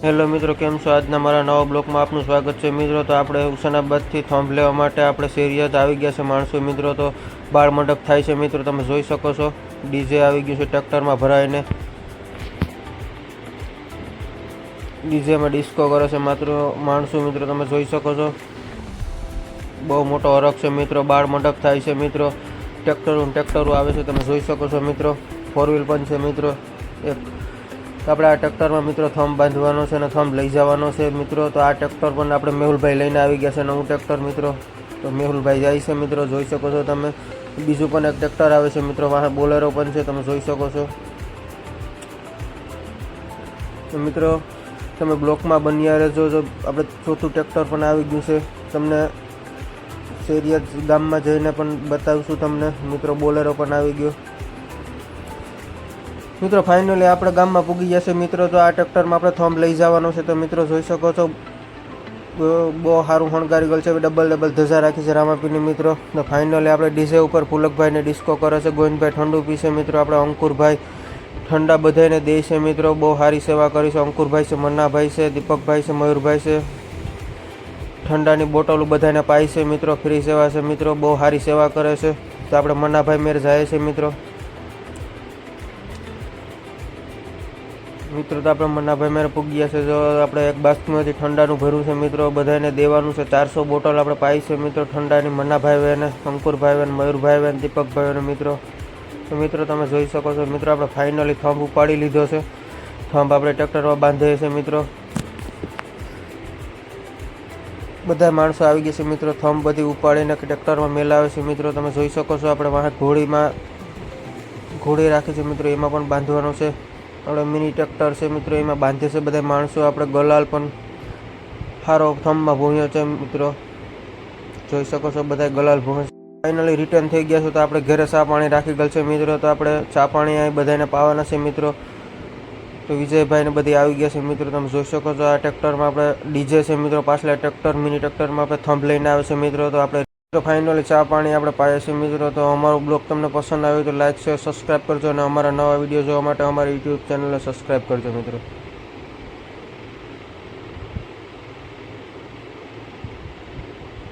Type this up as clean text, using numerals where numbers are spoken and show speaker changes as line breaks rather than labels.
Hello મિત્રો, કેમ છો? આજના મારા નવા બ્લોગમાં આપનું સ્વાગત છે મિત્રો. તો આપણે હુસેનાબાદથી થોંભ લેવા માટે આપણે શેરિયાત આવી ગયા છે માણસો મિત્રો. તો બાળ મંડપ થાય છે મિત્રો, તમે જોઈ શકો છો. ડીજે આવી ગયું છે ટ્રેક્ટરમાં ભરાઈને. ડીજેમાં ડિસ્કો કરે છે માત્ર માણસો મિત્રો, તમે જોઈ શકો છો. બહુ મોટો હરખ છે મિત્રો, બાળ મંડપ થાય છે મિત્રો. ટ્રેક્ટરો આવે છે, તમે જોઈ શકો છો મિત્રો. 4 વ્હીલ પણ છે મિત્રો. એક આપણે આ ટ્રેક્ટરમાં મિત્રો થંભ બાંધવાનો છે અને થંભ લઈ જવાનો છે મિત્રો. તો આ ટ્રેક્ટર પણ આપણે મેહુલભાઈ લઈને આવી ગયા છે, નવું ટ્રેક્ટર મિત્રો. તો મેહુલભાઈ જાય છે મિત્રો, જોઈ શકો છો તમે. બીજું પણ એક ટ્રેક્ટર આવે છે મિત્રો, વાહન બોલેરો પણ છે, તમે જોઈ શકો છો. તો મિત્રો તમે બ્લોકમાં બન્યા રહેજો. જો આપણે ચોથું ટ્રેક્ટર પણ આવી ગયું છે, તમને શેરિયાત ગામમાં જઈને પણ બતાવીશું તમને મિત્રો. બોલેરો પણ આવી ગયો મિત્રો. ફાઇનલી આપણે ગામમાં પૂગી જશે મિત્રો. તો આ ટ્રેક્ટરમાં આપણે થંભ લઈ જવાનો છે. તો મિત્રો જોઈ શકો છો, બહુ સારું શણગારી ગયેલ છે. ડબલ ધજા રાખી છે રામાપીની મિત્રો. તો ફાઇનલી આપણે ડીજે ઉપર પુલકભાઈને ડિસ્કો કરે છે, ગોવિંદભાઈ ઠંડુ પીશે મિત્રો. આપણે અંકુરભાઈ ઠંડા બધાને દે છે મિત્રો. બહુ સારી સેવા કરી છે. અંકુરભાઈ છે, મન્નાભાઈ છે, દીપકભાઈ છે, મયુરભાઈ છે. ઠંડાની બોટલો બધાને પાય છે મિત્રો. ફ્રી સેવા છે મિત્રો, બહુ સારી સેવા કરે છે. તો આપણે મન્નાભાઈ મેર જાય છે મિત્રો. તો આપણે મન્નાભાઈ મેરે પૂગ્યા છે. જો આપણે એક બાસ્કીમાંથી ઠંડાનું ભર્યું છે મિત્રો, બધાને દેવાનું છે. 400 બોટલ આપણે પાઈ છે મિત્રો ઠંડાની. મન્નાભાઈ વેને, અંકુરભાઈ વેન, મયુરભાઈ વેન, દીપકભાઈ વેન મિત્રો. તો મિત્રો તમે જોઈ શકો છો મિત્રો, આપણે ફાઇનલી થંભ ઉપાડી લીધો છે. થંભ આપણે ટ્રેક્ટરમાં બાંધીએ છીએ મિત્રો. બધા માણસો આવી ગયા છે મિત્રો. થંભ બધી ઉપાડીને ટ્રેક્ટરમાં મેલાવે છે મિત્રો. તમે જોઈ શકો છો. આપણે વાહન ઘોડી રાખી છે મિત્રો, એમાં પણ બાંધવાનો છે. આપણે મિની ટ્રેક્ટર છે મિત્રો, એમાં બાંધે છે બધા માણસો. આપણે ગલાલ પણ સારો થંભમાં ભૂંયો છે મિત્રો, જોઈ શકો છો. બધા ગલાલ ભૂંય. ફાઇનલી રિટર્ન થઈ ગયા છે. તો આપણે ઘરે ચા પાણી રાખી ગયેલ છે મિત્રો. તો આપણે ચા પાણી અહીં બધાને પાવાના છે મિત્રો. તો વિજયભાઈને બધી આવી ગયા છે મિત્રો, તમે જોઈ શકો છો. આ ટ્રેક્ટરમાં આપણે ડીજે છે મિત્રો, પાછલા ટ્રેક્ટર મિની ટ્રેક્ટરમાં આપણે થંભ લઈને આવે છે મિત્રો. તો આપણે ફાઇનલી ચા પાણી આપણે પાઈએ છીએ મિત્રો. તો અમારો બ્લોગ તમને પસંદ આવ્યો તો લાઈક શેર સબસ્ક્રાઈબ કરજો, અને અમારા નવા વિડીયો જોવા માટે અમારી યુટ્યુબ ચેનલને સબસ્ક્રાઈબ કરજો મિત્રો.